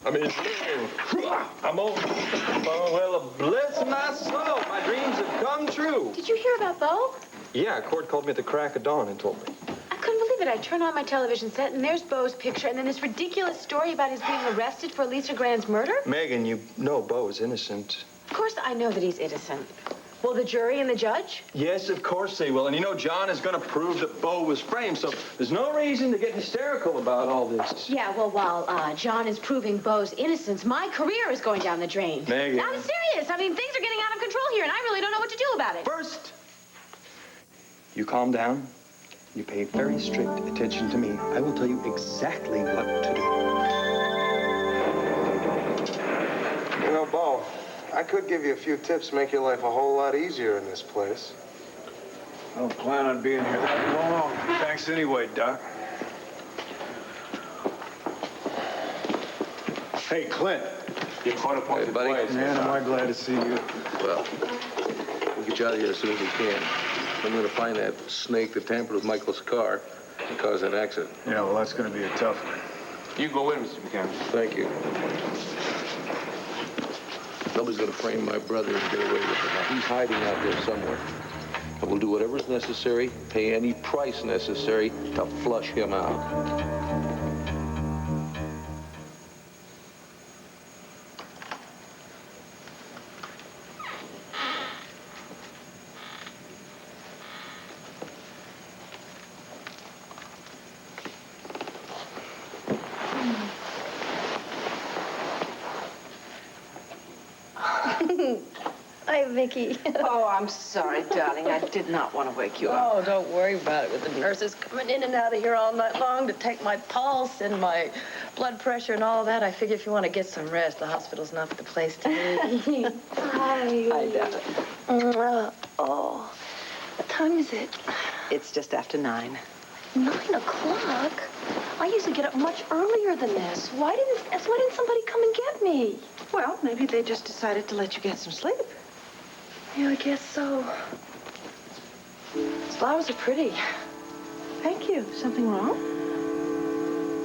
I'm over. Well, bless my soul. My dreams have come true. Did you hear about Bo? Yeah, Cord called me at the crack of dawn and told me. I couldn't believe it. I turned on my television set, and there's Bo's picture, and then this ridiculous story about his being arrested for Alicia Grand's murder. Megan, you know Bo is innocent. Of course I know that he's innocent. Will the jury and the judge? Yes, of course they will. And you know, John is going to prove that Bo was framed, so there's no reason to get hysterical about all this. Yeah, well, while John is proving Bo's innocence, my career is going down the drain. Megan. I'm serious. I mean, things are getting out of control here, and I really don't know what to do about it. First, you calm down. You pay very strict attention to me. I will tell you exactly what to do. You know, Bo, I could give you a few tips to make your life a whole lot easier in this place. I don't plan on being here that long. Thanks anyway, Doc. Hey, Clint. You caught up on the buddy. place. Man, am I glad to see you. Well, we'll get you out of here as soon as we can. I'm going to find that snake that tampered with Michael's car and caused that accident. Yeah, well, that's going to be a tough one. You go in, Mr. McCann. Thank you. Nobody's going to frame my brother and get away with it. Now, he's hiding out there somewhere. And we'll do whatever's necessary, pay any price necessary to flush him out. Hi, Viki. Oh, I'm sorry, darling. I did not want to wake you up. Oh, don't worry about it. With the nurses coming in and out of here all night long to take my pulse and my blood pressure and all that, I figure if you want to get some rest, the hospital's not the place to be. Hi. Hi, darling. Oh, what time is it? It's just after 9. 9 o'clock? I usually get up much earlier than this. Why didn't somebody come and get me? Well, maybe they just decided to let you get some sleep. Yeah, I guess so. These flowers are pretty. Thank you. Something wrong?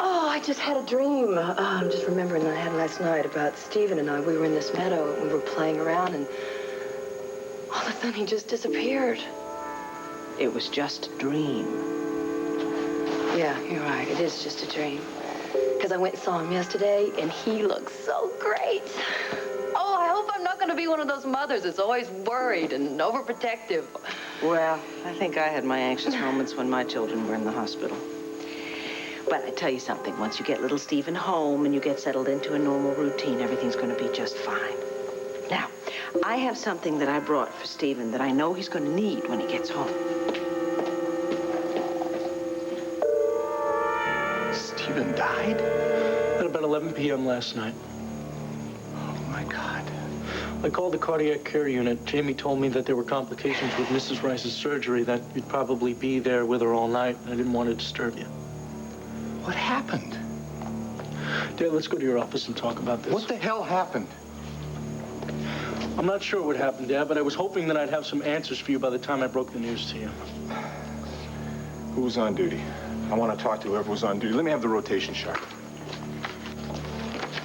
Oh, I just had a dream. I'm just remembering that I had last night about Stephen and I. We were in this meadow and we were playing around and all of a sudden he just disappeared. It was just a dream. Yeah, you're right. It is just a dream. Because I went and saw him yesterday and he looks so great. Oh, I hope I'm not going to be one of those mothers that's always worried and overprotective. Well, I think I had my anxious moments when my children were in the hospital. But I tell you something, once you get little Stephen home and you get settled into a normal routine, everything's going to be just fine. Now, I have something that I brought for Stephen that I know he's going to need when he gets home. Stephen died? At about 11 p.m. last night. Oh, my God. I called the cardiac care unit. Jamie told me that there were complications with Mrs. Rice's surgery, that you'd probably be there with her all night, and I didn't want to disturb you. What happened? Dad, let's go to your office and talk about this. What the hell happened? I'm not sure what happened, Dad, but I was hoping that I'd have some answers for you by the time I broke the news to you. Who was on duty? I want to talk to whoever was on duty. Let me have the rotation chart.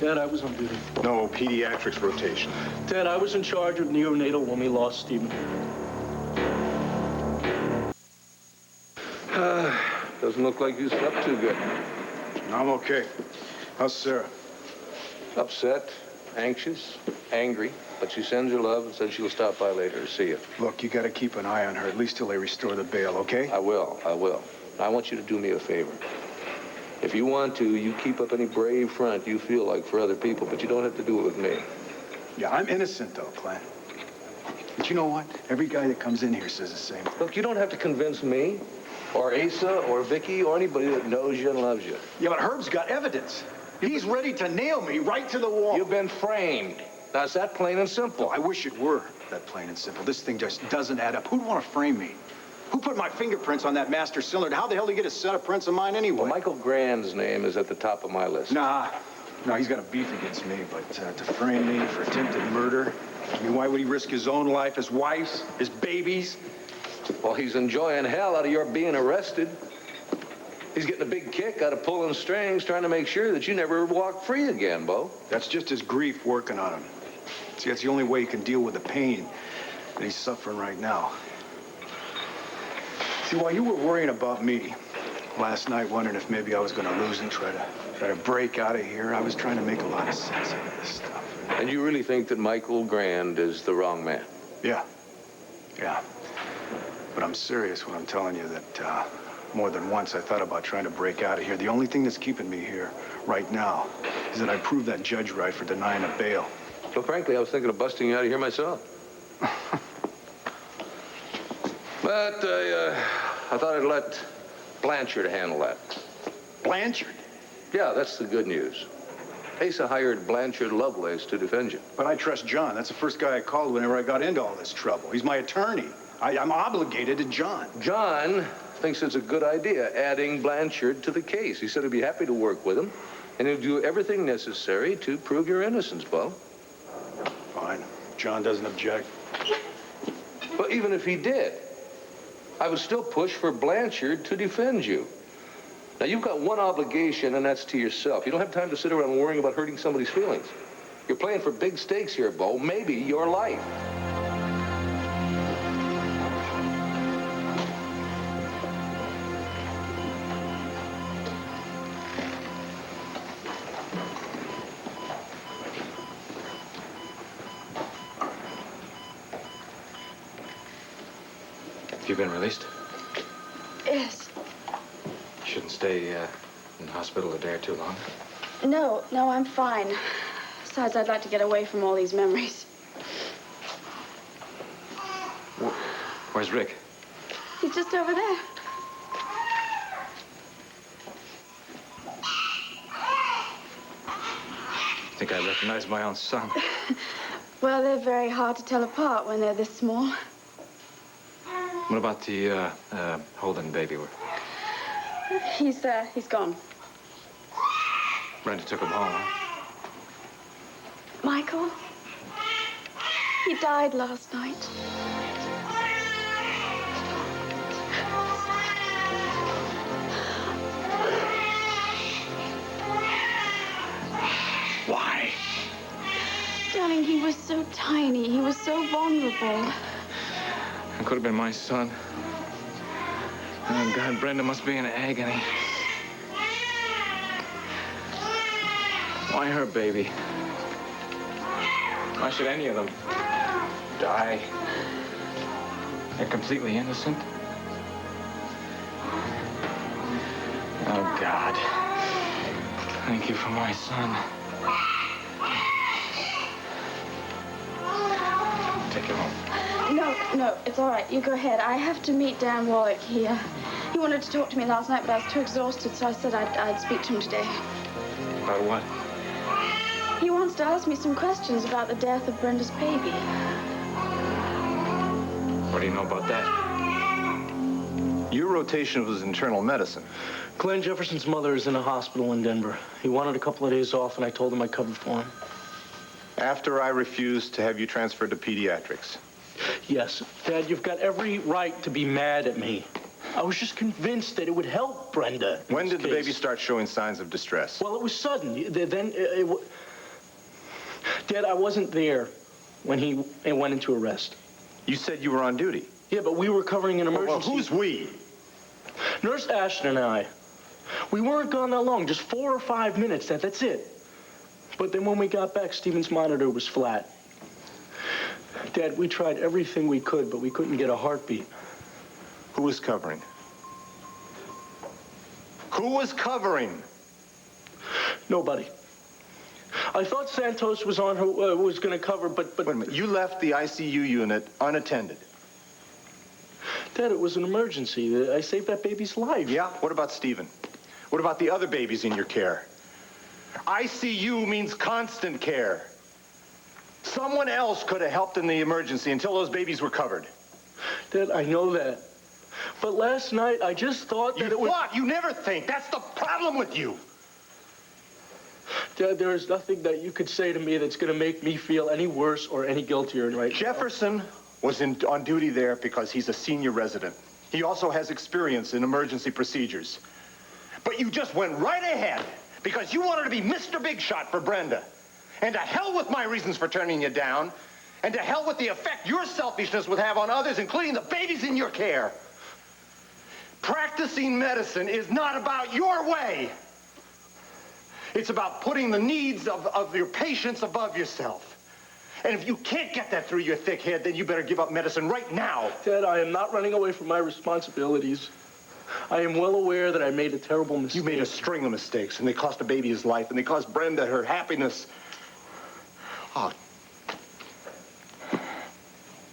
Dad, I was on duty. No, pediatrics rotation. Dad, I was in charge of neonatal when we lost Stephen. Doesn't look like you slept too good. I'm okay. How's Sarah? Upset, anxious, angry, but she sends her love and says she'll stop by later to see you. Look, you got to keep an eye on her, at least till they restore the bail, okay? I will. I want you to do me a favor. If you want to, you keep up any brave front you feel like for other people, but you don't have to do it with me. Yeah, I'm innocent, though, Clint. But you know what? Every guy that comes in here says the same thing. Look, you don't have to convince me, or Asa, or Viki, or anybody that knows you and loves you. Yeah, but Herb's got evidence. He's ready to nail me right to the wall. You've been framed. Now, it's that plain and simple. I wish it were that plain and simple. This thing just doesn't add up. Who'd want to frame me? Who put my fingerprints on that master cylinder? How the hell did he get a set of prints of mine anyway? Well, Michael Grand's name is at the top of my list. Nah, he's got a beef against me, but to frame me for attempted murder, I mean, why would he risk his own life, his wife's, his baby's? Well, he's enjoying hell out of your being arrested. He's getting a big kick out of pulling strings, trying to make sure that you never walk free again, Bo. That's just his grief working on him. See, that's the only way he can deal with the pain that he's suffering right now. See, while you were worrying about me last night, wondering if maybe I was going to lose and try to break out of here, I was trying to make a lot of sense out of this stuff. And you really think that Michael Grand is the wrong man? Yeah. But I'm serious when I'm telling you that more than once I thought about trying to break out of here. The only thing that's keeping me here right now is that I proved that judge right for denying a bail. Well, frankly, I was thinking of busting you out of here myself. But I thought I'd let Blanchard handle that. Blanchard? Yeah, that's the good news. Asa hired Blanchard Lovelace to defend you. But I trust John. That's the first guy I called whenever I got into all this trouble. He's my attorney. I'm obligated to John. John thinks it's a good idea adding Blanchard to the case. He said he'd be happy to work with him, and he'll do everything necessary to prove your innocence, Bo. Fine. John doesn't object. But even if he did, I would still push for Blanchard to defend you. Now, you've got one obligation, and that's to yourself. You don't have time to sit around worrying about hurting somebody's feelings. You're playing for big stakes here, Bo. Maybe your life. You've been released? Yes. You shouldn't stay in the hospital a day or two longer. No, I'm fine. Besides, I'd like to get away from all these memories. Where's Rick? He's just over there. I think I recognize my own son. Well, they're very hard to tell apart when they're this small. What about the Holden baby? He's gone. Brenda took him home, huh? Michael? He died last night. Why? Darling, he was so tiny. He was so vulnerable. It could have been my son. Oh, God, Brenda must be in agony. Why her baby? Why should any of them die? They're completely innocent. Oh, God. Thank you for my son. Take him home. No, it's all right. You go ahead. I have to meet Dan Wallach here. He wanted to talk to me last night, but I was too exhausted, so I said I'd speak to him today. About what? He wants to ask me some questions about the death of Brenda's baby. What do you know about that? Your rotation was internal medicine. Glenn Jefferson's mother is in a hospital in Denver. He wanted a couple of days off, and I told him I'd cover for him. After I refused to have you transferred to pediatrics. Yes. Dad, you've got every right to be mad at me. I was just convinced that it would help Brenda. When did the baby start showing signs of distress? Well, it was sudden. Then Dad, I wasn't there when he went into arrest. You said you were on duty. Yeah, but we were covering an emergency. Well, who's we? Nurse Ashton and I. We weren't gone that long, just 4 or 5 minutes. That's it. But then when we got back, Stephen's monitor was flat. Dad, we tried everything we could, but we couldn't get a heartbeat. Who was covering? Who was covering? Nobody. I thought Santos was on who was going to cover, but... Wait a minute. You left the ICU unit unattended. Dad, it was an emergency. I saved that baby's life. Yeah? What about Stephen? What about the other babies in your care? ICU means constant care. Someone else could have helped in the emergency until those babies were covered. Dad, I know that. But last night, I just thought that it was... You never think. That's the problem with you. Dad, there is nothing that you could say to me that's going to make me feel any worse or any guiltier right now. Jefferson was on duty there because he's a senior resident. He also has experience in emergency procedures. But you just went right ahead because you wanted to be Mr. Big Shot for Brenda. And to hell with my reasons for turning you down. And to hell with the effect your selfishness would have on others, including the babies in your care. Practicing medicine is not about your way. It's about putting the needs of your patients above yourself. And if you can't get that through your thick head, then you better give up medicine right now. Dad, I am not running away from my responsibilities. I am well aware that I made a terrible mistake. You made a string of mistakes, and they cost a baby his life, and they cost Brenda her happiness. Oh.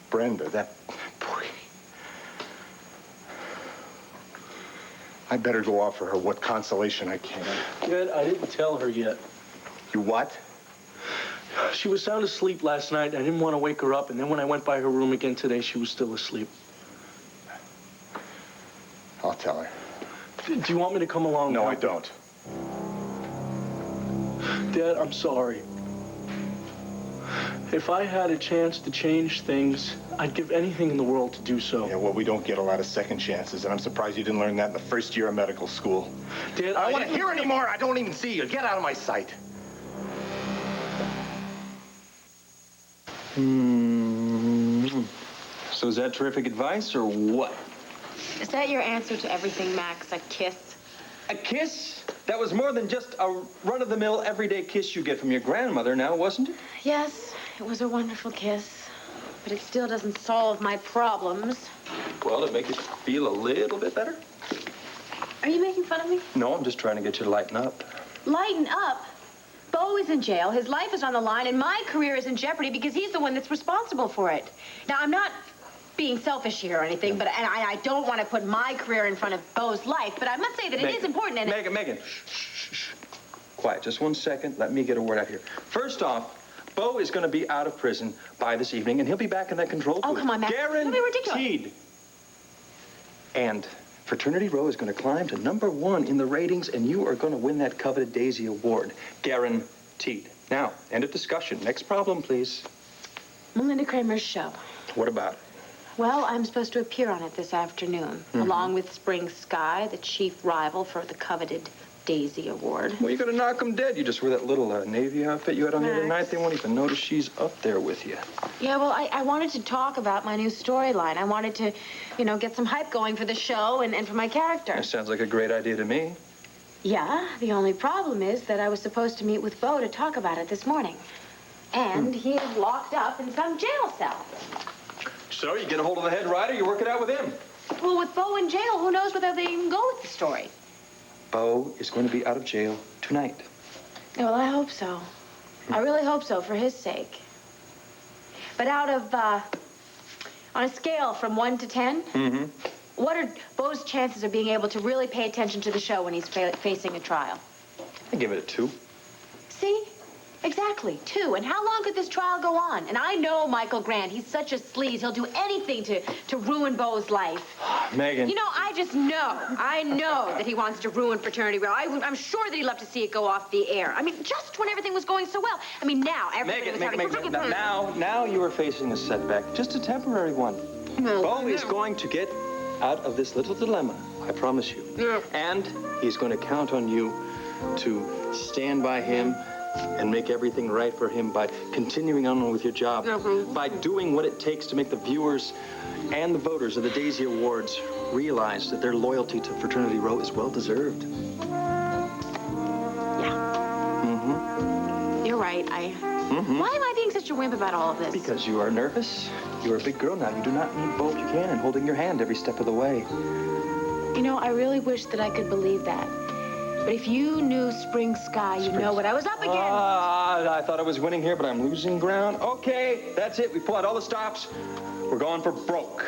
Brenda, that boy. I better go offer her what consolation I can. Dad, I didn't tell her yet. You what? She was sound asleep last night. I didn't want to wake her up, and then when I went by her room again today, she was still asleep. I'll tell her. Do you want me to come along? No, I don't. Dad, I'm sorry. If I had a chance to change things, I'd give anything in the world to do so. Yeah, well, we don't get a lot of second chances, and I'm surprised you didn't learn that in the first year of medical school. Dad, I don't want to hear anymore. I don't even see you. Get out of my sight. So is that terrific advice, or what? Is that your answer to everything, Max? A kiss? A kiss? That was more than just a run-of-the-mill, everyday kiss you get from your grandmother now, wasn't it? Yes, it was a wonderful kiss. But it still doesn't solve my problems. Well, it make you feel a little bit better? Are you making fun of me? No, I'm just trying to get you to lighten up. Lighten up? Bo is in jail, his life is on the line, and my career is in jeopardy because he's the one that's responsible for it. Now, I'm not being selfish here or anything, but I don't want to put my career in front of Bo's life, but I must say that it is important. And Megan. Shh. Quiet, just 1 second. Let me get a word out here. First off, Bo is going to be out of prison by this evening, and he'll be back in that control booth. Oh, come on, Max. Guaranteed. Don't be ridiculous. And Fraternity Row is going to climb to #1 in the ratings, and you are going to win that coveted Daisy Award. Guaranteed. Now, end of discussion. Next problem, please. Melinda Kramer's show. What about it? Well, I'm supposed to appear on it this afternoon, along with Spring Sky, the chief rival for the coveted Daisy Award. Well, you're going to knock them dead. You just wear that little Navy outfit you had on the other Max. night. They won't even notice she's up there with you. Yeah, well, I wanted to talk about my new storyline. I wanted to, get some hype going for the show and for my character. That sounds like a great idea to me. Yeah, the only problem is that I was supposed to meet with Bo to talk about it this morning. And he is locked up in some jail cell. So you get a hold of the head writer, you work it out with him. Well, with Bo in jail, who knows whether they even go with the story? Bo is going to be out of jail tonight. Well, I hope so. I really hope so, for his sake. But out of, on a scale from 1 to 10, what are Bo's chances of being able to really pay attention to the show when he's facing a trial? I give it a 2. See? Exactly, 2. And how long could this trial go on? And I know Michael Grant. He's such a sleaze. He'll do anything to ruin Bo's life. Megan. I just know. I know that he wants to ruin Fraternity Row. I'm sure that he'd love to see it go off the air. I mean, just when everything was going so well. I mean, now everybody was having... Now you are facing a setback. Just a temporary one. Bo is going to get out of this little dilemma. I promise you. Yeah. And he's going to count on you to stand by him and make everything right for him by continuing on with your job, by doing what it takes to make the viewers and the voters of the Daisy Awards realize that their loyalty to Fraternity Row is well-deserved. Yeah. You're right. Why am I being such a wimp about all of this? Because you are nervous. You're a big girl now. You do not need Bo Buchanan holding your hand every step of the way. I really wish that I could believe that. But if you knew Spring Sky, you know what I was up against. I thought I was winning here, but I'm losing ground. Okay, that's it. We pull out all the stops. We're going for broke.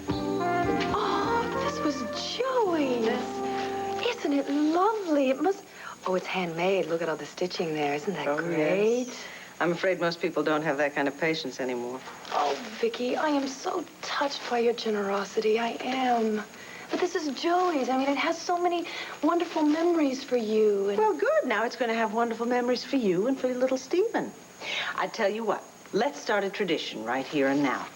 Oh, this was Joey's. Isn't it lovely? It must... Oh, it's handmade. Look at all the stitching there. Isn't that great? Yes. I'm afraid most people don't have that kind of patience anymore. Oh, Viki, I am so touched by your generosity. I am. But this is Joey's. I mean, it has so many wonderful memories for you. Well, good. Now it's going to have wonderful memories for you and for little Stephen. I tell you what, let's start a tradition right here and now.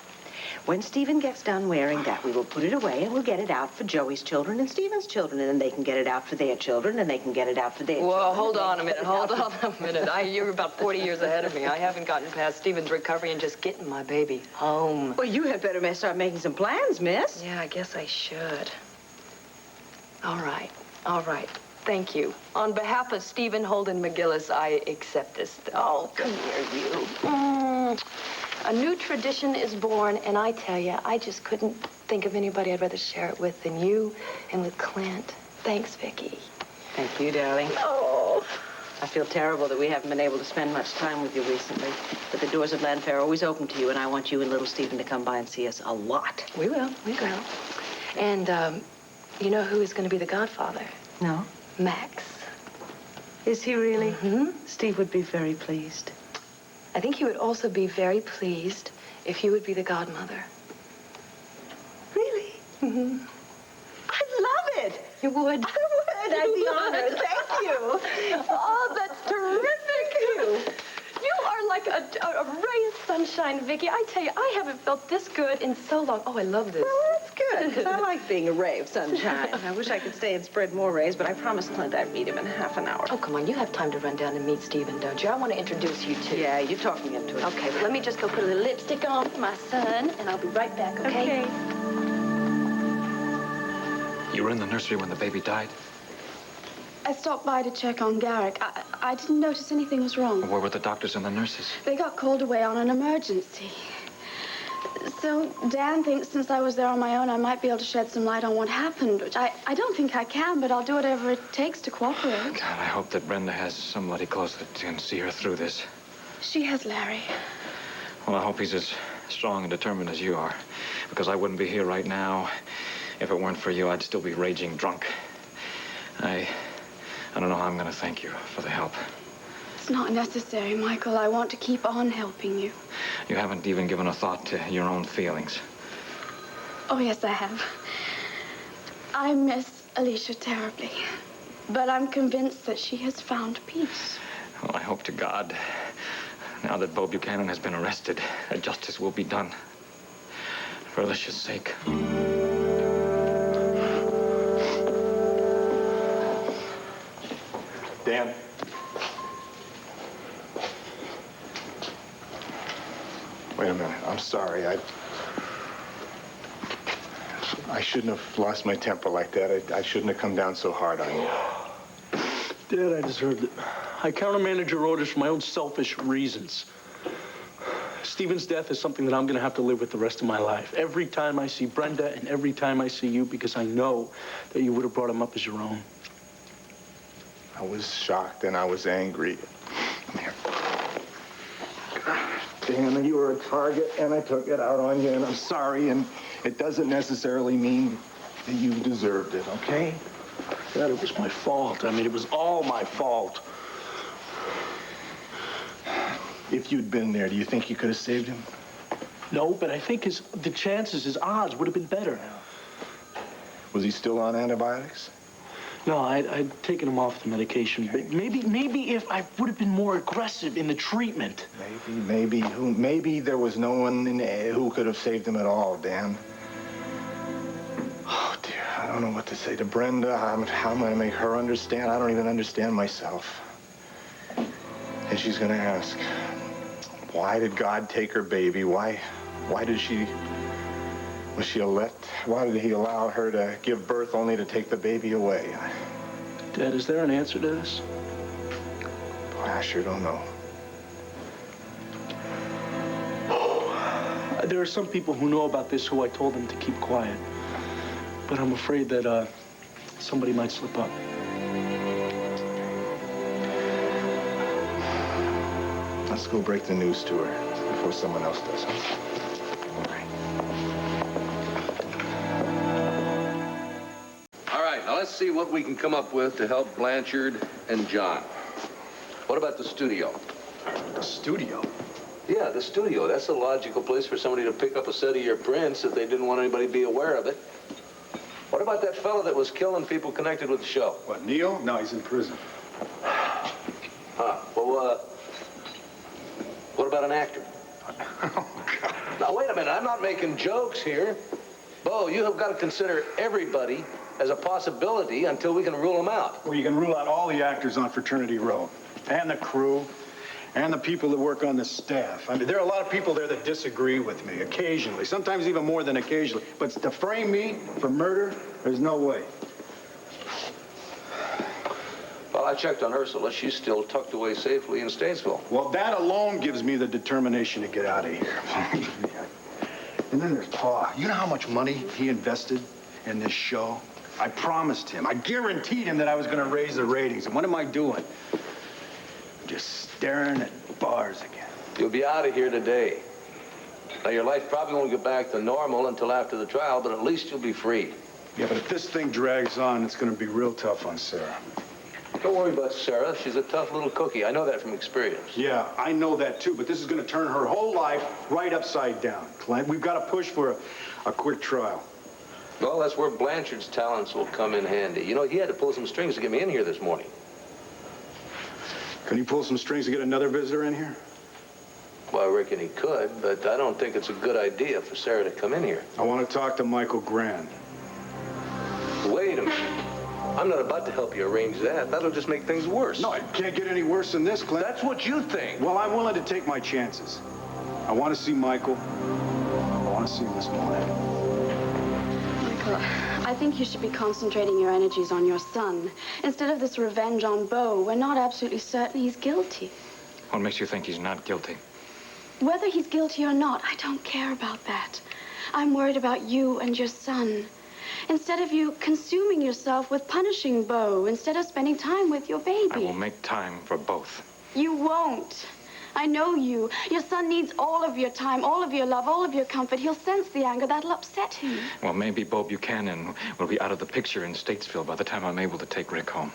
When Stephen gets done wearing that, we will put it away and we'll get it out for Joey's children and Stephen's children, and then they can get it out for their children, and they can get it out for their children. Well, hold on a minute. You're about 40 years ahead of me. I haven't gotten past Stephen's recovery and just getting my baby home. Well, you had better start making some plans, miss. Yeah, I guess I should. All right. Thank you. On behalf of Stephen Holden McGillis, I accept this. Oh, come here, you. A new tradition is born, and I tell you, I just couldn't think of anybody I'd rather share it with than you and with Clint. Thanks, Viki. Thank you, darling. Oh. I feel terrible that we haven't been able to spend much time with you recently, but the doors of Landfair are always open to you, and I want you and little Stephen to come by and see us a lot. We will. And, you know who is going to be the godfather? No? Max. Is he really? Mm-hmm. Steve would be very pleased. I think he would also be very pleased if you would be the godmother. Really? Mm-hmm. I'd love it. You would? I would. I'd be honored. Thank you. Oh, that's terrific. You are like a ray of sunshine, Viki. I tell you, I haven't felt this good in so long. Oh, I love this. Well, that's good, because I like being a ray of sunshine. I wish I could stay and spread more rays, but I promised Clint I'd meet him in half an hour. Oh, come on. You have time to run down and meet Stephen, don't you? I want to introduce you to. Yeah, you're talking into it. Okay, but let me just go put a little lipstick on for my son, and I'll be right back, okay? You were in the nursery when the baby died? I stopped by to check on Garrick. I didn't notice anything was wrong. Where were the doctors and the nurses? They got called away on an emergency. So Dan thinks since I was there on my own, I might be able to shed some light on what happened, which I don't think I can, but I'll do whatever it takes to cooperate. God, I hope that Brenda has somebody close that can see her through this. She has Larry. Well, I hope he's as strong and determined as you are, because I wouldn't be here right now. If it weren't for you, I'd still be raging drunk. I don't know how I'm going to thank you for the help. It's not necessary, Michael. I want to keep on helping you. You haven't even given a thought to your own feelings. Oh, yes, I have. I miss Alicia terribly, but I'm convinced that she has found peace. Well, I hope to God, now that Bo Buchanan has been arrested, that justice will be done. For Alicia's sake. Dan. Wait a minute. I'm sorry. I shouldn't have lost my temper like that. I shouldn't have come down so hard on you. Dad, I deserved it. I countermanded your orders for my own selfish reasons. Stephen's death is something that I'm going to have to live with the rest of my life. Every time I see Brenda and every time I see you, because I know that you would have brought him up as your own. I was shocked and I was angry. Come here. Dan, you were a target and I took it out on you, and I'm sorry, and it doesn't necessarily mean that you deserved it, okay? Dad, it was my fault. I mean, it was all my fault. If you'd been there, do you think you could have saved him? No, but I think his odds would have been better. Was he still on antibiotics? No, I'd taken him off the medication. But maybe if I would have been more aggressive in the treatment. Maybe there was no one who could have saved him at all, Dan. Oh, dear, I don't know what to say to Brenda. How am I going to make her understand? I don't even understand myself. And she's going to ask, why did God take her baby? Why did she... Why did he allow her to give birth only to take the baby away? Dad, is there an answer to this? Boy, I sure don't know. There are some people who know about this who I told them to keep quiet. But I'm afraid that somebody might slip up. Let's go break the news to her before someone else does. Let's see what we can come up with to help Blanchard and John. What about the studio? The studio? Yeah, the studio. That's a logical place for somebody to pick up a set of your prints if they didn't want anybody to be aware of it. What about that fellow that was killing people connected with the show? What, Neil? No, he's in prison. Huh. Well, what about an actor? Oh, God. No, Now, wait a minute. I'm not making jokes here. Bo, you have got to consider everybody as a possibility until we can rule them out. Well, you can rule out all the actors on Fraternity Row, and the crew, and the people that work on the staff. I mean, there are a lot of people there that disagree with me occasionally, sometimes even more than occasionally. But to frame me for murder, there's no way. Well, I checked on Ursula. She's still tucked away safely in Statesville. Well, that alone gives me the determination to get out of here. And then there's Pa. You know how much money he invested in this show? I promised him, I guaranteed him that I was going to raise the ratings. And what am I doing? Just staring at bars again. You'll be out of here today. Now, your life probably won't get back to normal until after the trial, but at least you'll be free. Yeah, but if this thing drags on, it's going to be real tough on Sarah. Don't worry about Sarah. She's a tough little cookie. I know that from experience. Yeah, I know that too, but this is going to turn her whole life right upside down, Clint. We've got to push for a quick trial. Well, that's where Blanchard's talents will come in handy. You know, he had to pull some strings to get me in here this morning. Can you pull some strings to get another visitor in here? Well, I reckon he could, but I don't think it's a good idea for Sarah to come in here. I want to talk to Michael Grand. Wait a minute. I'm not about to help you arrange that. That'll just make things worse. No, it can't get any worse than this, Clint. That's what you think. Well, I'm willing to take my chances. I want to see Michael. I want to see him this morning. Michael, I think you should be concentrating your energies on your son. Instead of this revenge on Bo, we're not absolutely certain he's guilty. What makes you think he's not guilty? Whether he's guilty or not, I don't care about that. I'm worried about you and your son. Instead of you consuming yourself with punishing Bo, instead of spending time with your baby. I will make time for both. You won't. I know you. Your son needs all of your time, all of your love, all of your comfort. He'll sense the anger. That'll upset him. Well, maybe Bo Buchanan will be out of the picture in Statesville by the time I'm able to take Rick home.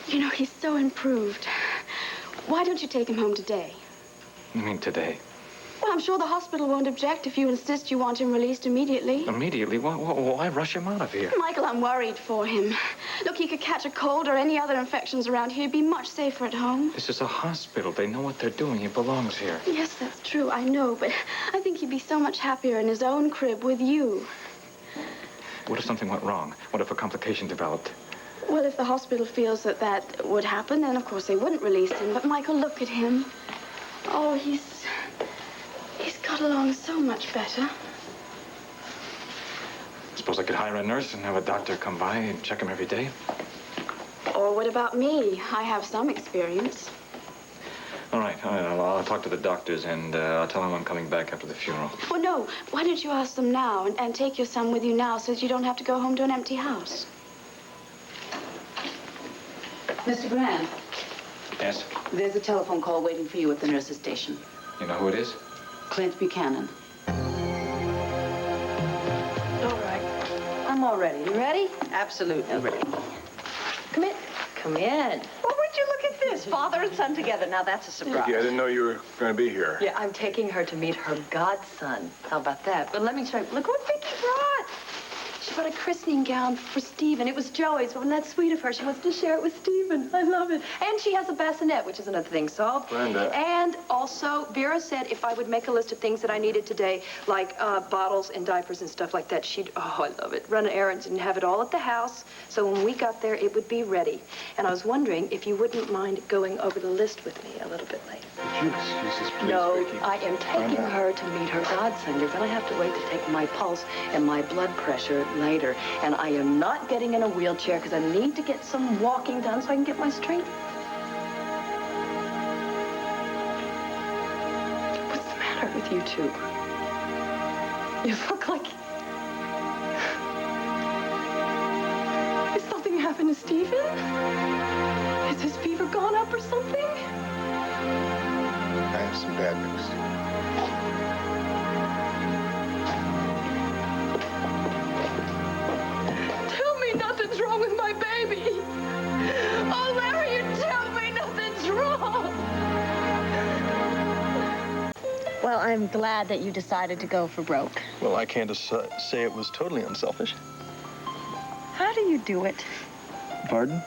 You know, he's so improved. Why don't you take him home today? You mean today? Well, I'm sure the hospital won't object if you insist you want him released immediately. Immediately? Why rush him out of here? Michael, I'm worried for him. Look, he could catch a cold or any other infections around here. He'd be much safer at home. This is a hospital. They know what they're doing. He belongs here. Yes, that's true. I know, but I think he'd be so much happier in his own crib with you. What if something went wrong? What if a complication developed? Well, if the hospital feels that that would happen, then of course they wouldn't release him. But Michael, look at him. Oh, he's got along so much better. Suppose I could hire a nurse and have a doctor come by and check him every day? Or what about me? I have some experience. All right. I'll talk to the doctors and I'll tell them I'm coming back after the funeral. Well, no. Why don't you ask them now and take your son with you now so that you don't have to go home to an empty house? Mr. Grand, Yes? there's a telephone call waiting for you at the nurse's station. You know who it is? Clint Buchanan. All right. I'm all ready. You ready? Absolutely ready. Come in. Come in. Well, would you look at this? Father and son together. Now, that's a surprise. Vicky, I didn't know you were going to be here. Yeah, I'm taking her to meet her godson. How about that? But let me try. Look what Vicky brought. She brought a christening gown for Stephen. It was Joey's, but wasn't that sweet of her? She wants to share it with Stephen. I love it. And she has a bassinet, which is another thing solved. Brenda. And also, Vera said if I would make a list of things that I needed today, like bottles and diapers and stuff like that, she'd, oh, I love it, run errands and have it all at the house. So when we got there, it would be ready. And I was wondering if you wouldn't mind going over the list with me a little bit later. Would you excuse us, please, No, Vicky? I am taking her to meet her godson. You're going to have to wait to take my pulse and my blood pressure later. And I am not getting in a wheelchair because I need to get some walking done so I can get my strength. What's the matter with you two? You look like... Has something happened to Stephen? Has his fever gone up or something? I have some bad news. Tell me nothing's wrong with my baby. Oh, Larry, you tell me nothing's wrong. Well, I'm glad that you decided to go for broke. Well, I can't say it was totally unselfish. How do you do it? Pardon?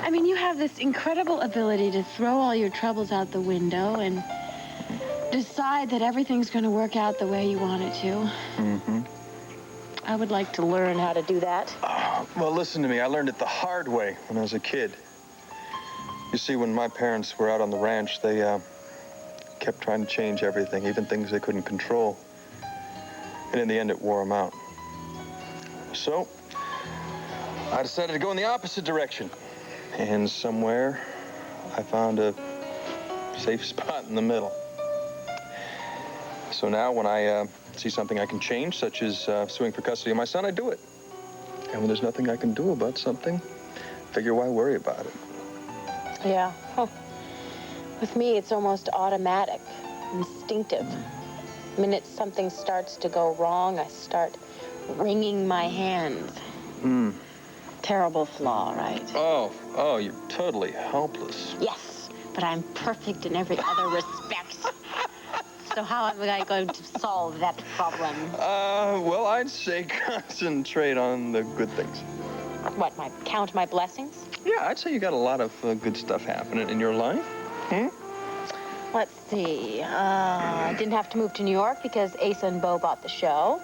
I mean, you have this incredible ability to throw all your troubles out the window and decide that everything's going to work out the way you want it to. Mm-hmm. I would like to learn how to do that. Well, listen to me. I learned it the hard way when I was a kid. You see, when my parents were out on the ranch, they kept trying to change everything, even things they couldn't control. And in the end, it wore them out. So, I decided to go in the opposite direction. And somewhere, I found a safe spot in the middle. So now, when I see something I can change, such as suing for custody of my son, I do it. And when there's nothing I can do about something, figure why worry about it. Yeah. Oh. With me, it's almost automatic, instinctive. The minute something starts to go wrong, I start wringing my hands. Terrible flaw, right? Oh, you're totally helpless. Yes, but I'm perfect in every other respect. So how am I going to solve that problem? Well, I'd say concentrate on the good things. What, count my blessings? Yeah, I'd say you got a lot of good stuff happening in your life. Let's see. I didn't have to move to New York because Asa and Bo bought the show.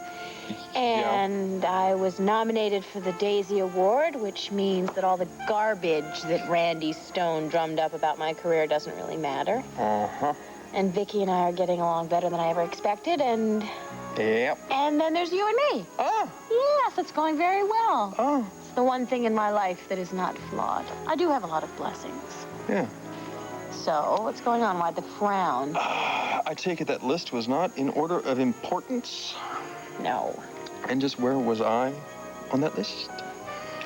And I was nominated for the Daisy Award, which means that all the garbage that Randy Stone drummed up about my career doesn't really matter. And Viki and I are getting along better than I ever expected, and... Yep. And then there's you and me. Oh. Yes, it's going very well. Oh. It's the one thing in my life that is not flawed. I do have a lot of blessings. Yeah. So, what's going on? Why the frown? I take it that list was not in order of importance? No. And just where was I on that list?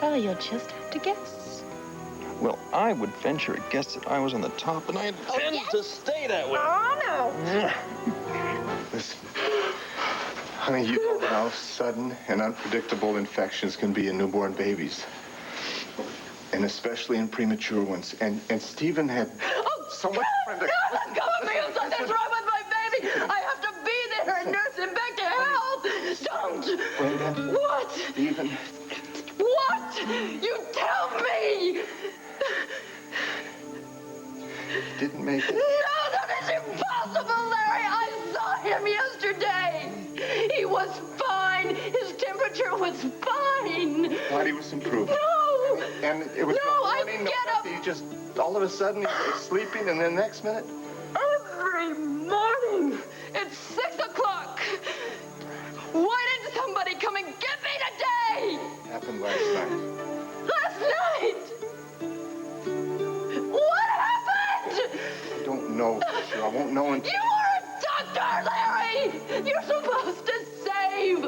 Well, you'll just have to guess. Well, I would venture a guess that I was on the top, and I intend to stay that way. Oh, no. Listen, honey, you know how sudden and unpredictable infections can be in newborn babies. And especially in premature ones. And Stephen had so much... God, let go of me. Something's wrong with my baby. I have to be there and nurse him back to health. Don't. Brenda. What? Stephen. What? You tell me. Didn't make it. No, that is impossible, Larry. I saw him yesterday. He was fine. His temperature was fine. Body was improving. No. And it was no morning, get up. He just, all of a sudden, he was sleeping, and then the next minute... Every morning at 6 o'clock. Why didn't somebody come and get me today? It happened last night. Last night? What happened? I don't know for sure. I won't know until... You are a doctor, Larry! You're supposed to save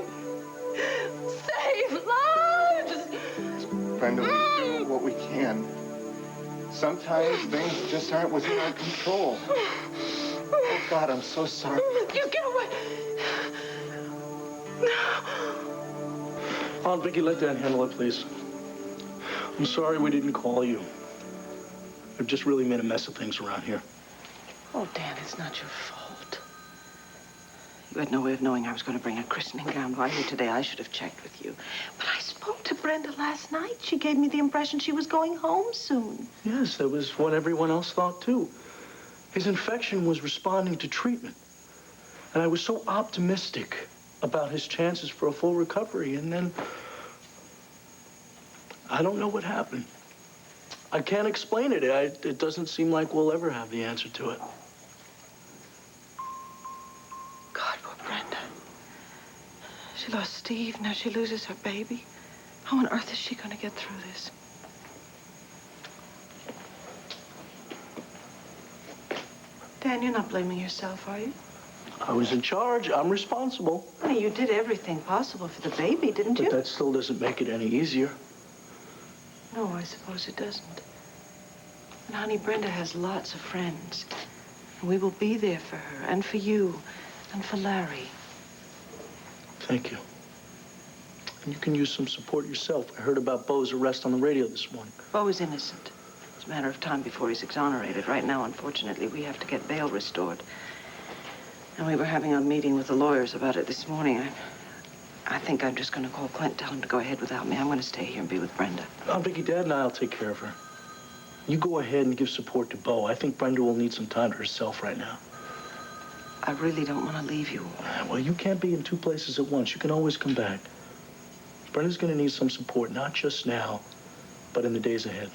lives! Brenda, we do what we can. Sometimes things just aren't within our control. Oh, God, I'm so sorry. You get away. Aunt Viki, let Dan handle it, please. I'm sorry we didn't call you. I've just really made a mess of things around here. Oh, Dan, it's not your fault. You had no way of knowing I was going to bring a christening gown by here today. I should have checked with you. But I spoke to Brenda last night. She gave me the impression she was going home soon. Yes, that was what everyone else thought, too. His infection was responding to treatment. And I was so optimistic about his chances for a full recovery. And then I don't know what happened. I can't explain it. It doesn't seem like we'll ever have the answer to it. God, poor Brenda. She lost Steve, now she loses her baby. How on earth is she going to get through this? Dan, you're not blaming yourself, are you? I was in charge. I'm responsible. Honey, you did everything possible for the baby, didn't you? But that still doesn't make it any easier. No, I suppose it doesn't. And, honey, Brenda has lots of friends. And we will be there for her, and for you, and for Larry. Thank you. And you can use some support yourself. I heard about Bo's arrest on the radio this morning. Bo is innocent. It's a matter of time before he's exonerated. Right now, unfortunately, we have to get bail restored. And we were having a meeting with the lawyers about it this morning. I think I'm just going to call Clint, tell him to go ahead without me. I'm going to stay here and be with Brenda. Viki, Dad and I'll take care of her. You go ahead and give support to Bo. I think Brenda will need some time to herself right now. I really don't want to leave you. Well, you can't be in two places at once. You can always come back. Brenda's going to need some support, not just now, but in the days ahead.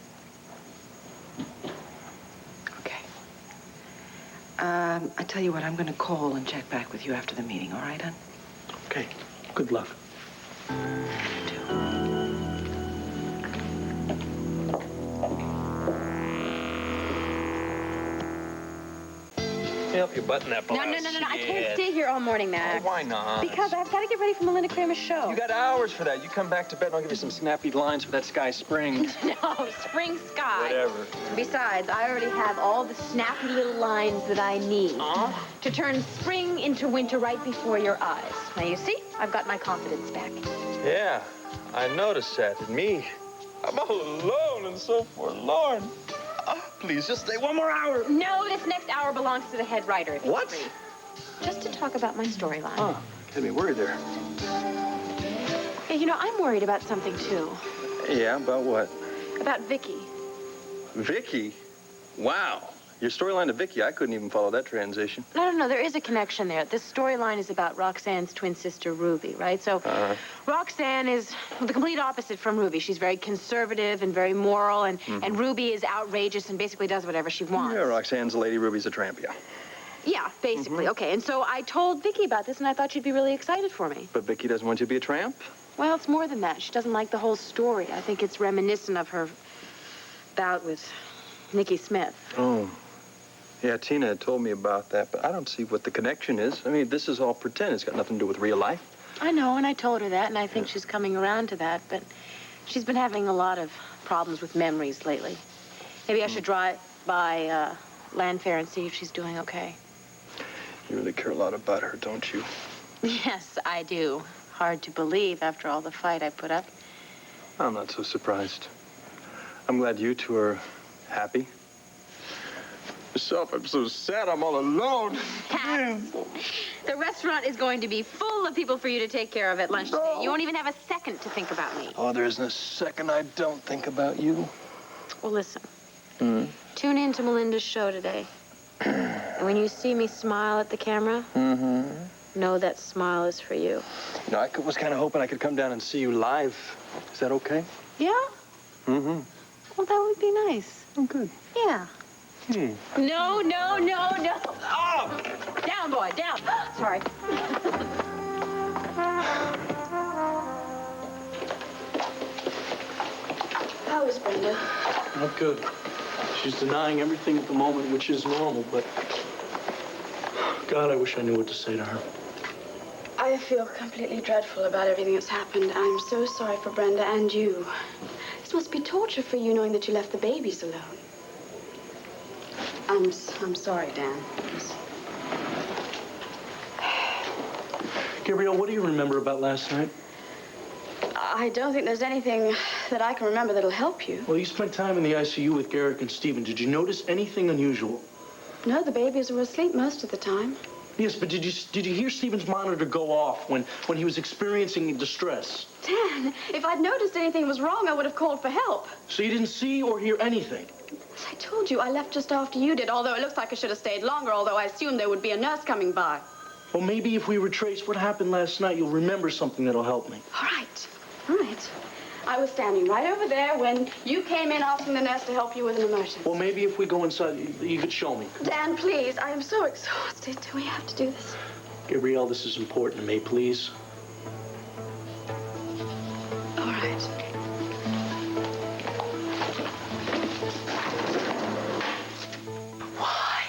Okay. I tell you what, I'm going to call and check back with you after the meeting, all right, hon? Okay. Good luck. Help you button that blouse. No. I can't stay here all morning, Max. Oh, why not? Because I've got to get ready for Melinda Kramer's show. You got hours for that. You come back to bed and I'll give you some snappy lines for that Sky Spring. No, Spring Sky. Whatever. Besides, I already have all the snappy little lines that I need to turn spring into winter right before your eyes. Now, you see, I've got my confidence back. Yeah, I noticed that. And me, I'm all alone and so forlorn. Please, just stay one more hour. No, this next hour belongs to the head writer. If What? He's free. Just to talk about my storyline. Oh, had me worried there. Hey, you know, I'm worried about something, too. Yeah, about what? About Viki. Viki? Wow. Your storyline to Viki, I couldn't even follow that transition. No, there is a connection there. This storyline is about Roxanne's twin sister, Ruby, right? So Roxanne is the complete opposite from Ruby. She's very conservative and very moral, and Ruby is outrageous and basically does whatever she wants. Yeah, Roxanne's a lady, Ruby's a tramp, yeah. Yeah, basically. Okay, and so I told Viki about this, and I thought she'd be really excited for me. But Viki doesn't want you to be a tramp? Well, it's more than that. She doesn't like the whole story. I think it's reminiscent of her bout with Nikki Smith. Oh. Yeah, Tina had told me about that, but I don't see what the connection is. I mean, this is all pretend. It's got nothing to do with real life. I know, and I told her that, and I think she's coming around to that, but she's been having a lot of problems with memories lately. Maybe I should drive by Landfair and see if she's doing okay. You really care a lot about her, don't you? Yes, I do. Hard to believe after all the fight I put up. I'm not so surprised. I'm glad you two are happy. Myself, I'm so sad I'm all alone. The restaurant is going to be full of people for you to take care of at lunch today. You won't even have a second to think about me. Oh, there isn't a second I don't think about you. Well, listen. Tune in to Melinda's show today. And when you see me smile at the camera, know that smile is for you. You know, I was kind of hoping I could come down and see you live. Is that okay? Yeah? Well, that would be nice. Oh, good. Yeah. No. Oh! Down, boy, down. Sorry. How is Brenda? Not good. She's denying everything at the moment, which is normal, but... God, I wish I knew what to say to her. I feel completely dreadful about everything that's happened. I'm so sorry for Brenda and you. This must be torture for you knowing that you left the babies alone. I'm sorry, Dan. Gabrielle, what do you remember about last night? I don't think there's anything that I can remember that'll help you. Well, you spent time in the ICU with Garrick and Stephen. Did you notice anything unusual? No, the babies were asleep most of the time. Yes, but did you hear Stephen's monitor go off when he was experiencing distress? Dan, if I'd noticed anything was wrong, I would have called for help. So you didn't see or hear anything? As I told you, I left just after you did, although it looks like I should have stayed longer, although I assumed there would be a nurse coming by. Well, maybe if we retrace what happened last night, you'll remember something that'll help me. All right. I was standing right over there when you came in asking the nurse to help you with an emergency. Well, maybe if we go inside, you could show me. Dan, please, I am so exhausted. Do we have to do this? Gabrielle, this is important to me, please. All right. Why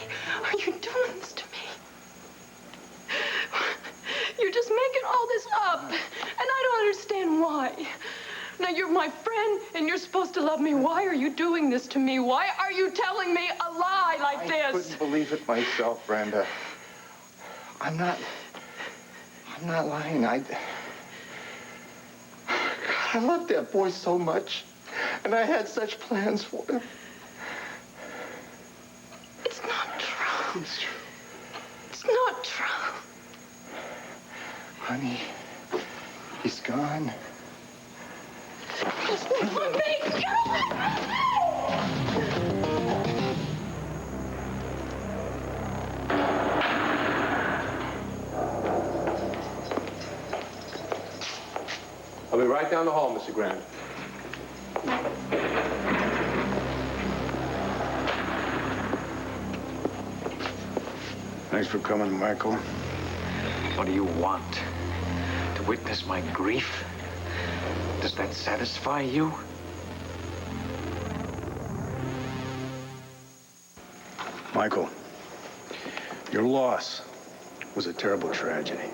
are you doing this to me? You're just making all this up, and I don't understand why. Now, you're my friend, and you're supposed to love me. Why are you doing this to me? Why are you telling me a lie like this? I couldn't believe it myself, Brenda. I'm not lying. God, I loved that boy so much, and I had such plans for him. It's not true. It's true. It's not true. Honey, he's gone. Just let me go! I'll be right down the hall, Mr. Grant. Thanks for coming, Michael. What do you want? To witness my grief? Does that satisfy you? Michael, your loss was a terrible tragedy.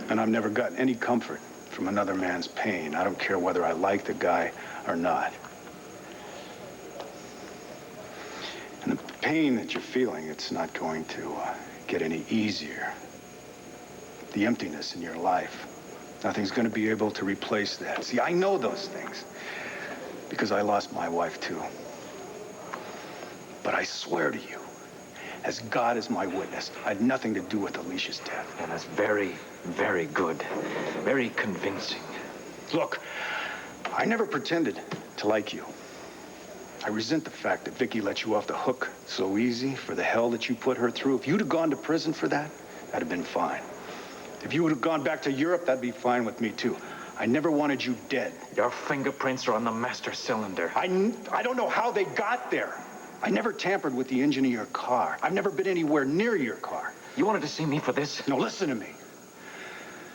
And I've never gotten any comfort from another man's pain. I don't care whether I like the guy or not. And the pain that you're feeling, it's not going to get any easier. The emptiness in your life, nothing's going to be able to replace that. See, I know those things because I lost my wife too. But I swear to you, as God is my witness, I had nothing to do with Alicia's death. And that's very, very good. Very convincing. Look, I never pretended to like you. I resent the fact that Viki let you off the hook so easy for the hell that you put her through. If you'd have gone to prison for that, that'd have been fine. If you would have gone back to Europe, that'd be fine with me too. I never wanted you dead. Your fingerprints are on the master cylinder. I don't know how they got there. I never tampered with the engine of your car. I've never been anywhere near your car. You wanted to see me for this? No, listen to me.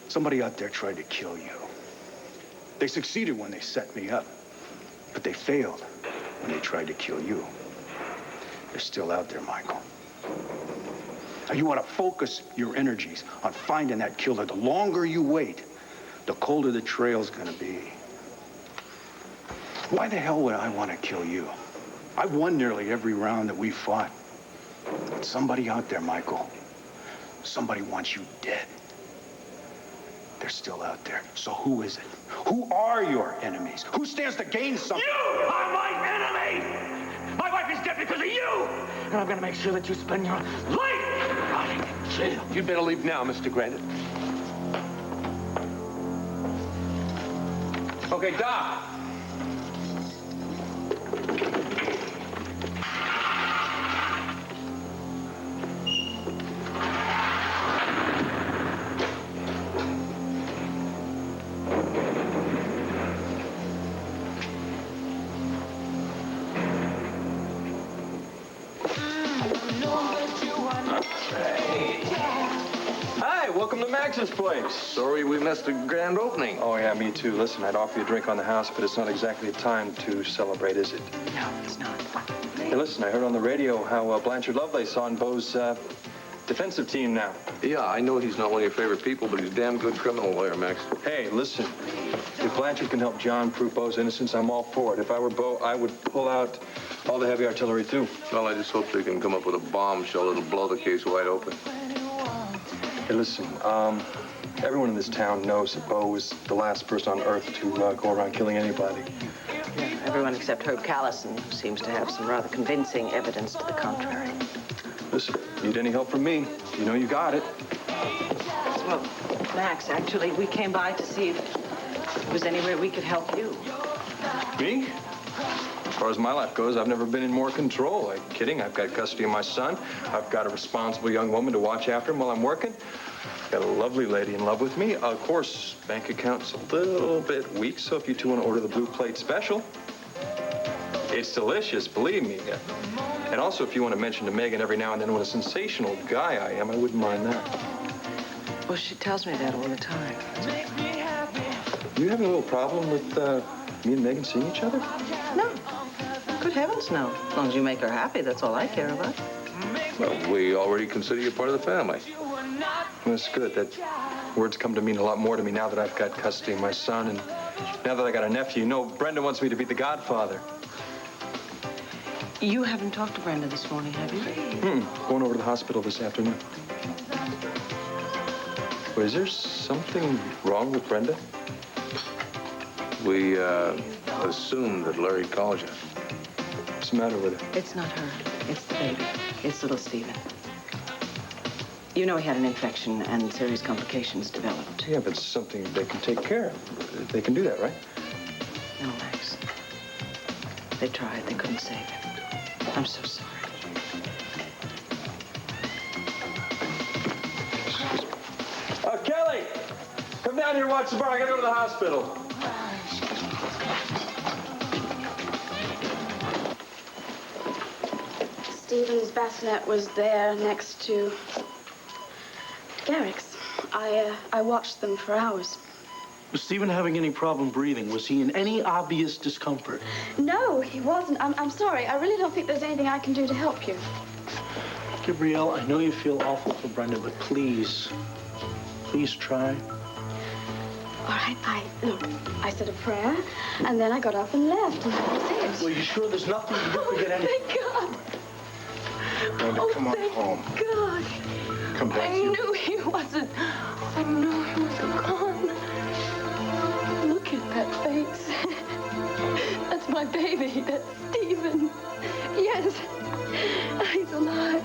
Somebody out there tried to kill you. They succeeded when they set me up, but they failed when they tried to kill you. They're still out there, Michael. Now, you want to focus your energies on finding that killer. The longer you wait, the colder the trail's gonna be. Why the hell would I want to kill you? I've won nearly every round that we fought. But somebody out there, Michael, somebody wants you dead. They're still out there. So who is it? Who are your enemies? Who stands to gain something? You are my enemy! My wife is dead because of you! And I'm gonna make sure that you spend your life rotting in jail. You'd better leave now, Mr. Grant. Okay, Doc. Hi, welcome to Max's place. Sorry we missed the grand opening. Oh, yeah, me too. Listen, I'd offer you a drink on the house, but it's not exactly a time to celebrate, is it? No, it's not. Hey, listen, I heard on the radio how Blanchard Lovelace on Bo's defensive team now. Yeah, I know he's not one of your favorite people, but he's a damn good criminal lawyer, Max. Hey, listen, if Blanchard can help John prove Bo's innocence, I'm all for it. If I were Bo, I would pull out all the heavy artillery, too. Well, I just hope they can come up with a bombshell that'll blow the case wide open. Hey, listen, everyone in this town knows that Bo was the last person on Earth to go around killing anybody. Yeah, everyone except Herb Callison, who seems to have some rather convincing evidence to the contrary. Listen, need any help from me, you know you got it. Well, Max, actually, we came by to see if there was any way we could help you. Me? As far as my life goes, I've never been in more control. Are you kidding? I've got custody of my son. I've got a responsible young woman to watch after him while I'm working. I've got a lovely lady in love with me. Of course, bank account's a little bit weak, so if you two want to order the blue plate special, it's delicious, believe me. And also, if you want to mention to Megan every now and then what a sensational guy I am, I wouldn't mind that. Well, she tells me that all the time. You having a little problem with me and Megan seeing each other? No. Good heavens, no. As long as you make her happy, that's all I care about. Well, we already consider you part of the family. Well, that's good. That word's come to mean a lot more to me now that I've got custody of my son and now that I got a nephew. No, Brenda wants me to be the godfather. You haven't talked to Brenda this morning, have you? Going over to the hospital this afternoon. Wait, is there something wrong with Brenda? We assumed that Larry called you. What's the matter with her? It's not her. It's the baby. It's little Stephen. You know he had an infection and serious complications developed. Yeah, but it's something they can take care of. They can do that, right? No, Max. They tried. They couldn't save him. I'm so sorry. Kelly! Come down here and watch the bar. I gotta go to the hospital. Stephen's bassinet was there next to Garrick's. I watched them for hours. Was Stephen having any problem breathing? Was he in any obvious discomfort? No, he wasn't. I'm sorry. I really don't think there's anything I can do to help you. Gabrielle, I know you feel awful for Brenda, but please try. All right, look, I said a prayer, and then I got up and left, and that was it. Well, you sure there's nothing you do to get any... Thank God. Brenda, come on home. God. Come back. I knew he wasn't gone. Look at that face. That's my baby. That's Stephen. Yes, he's alive.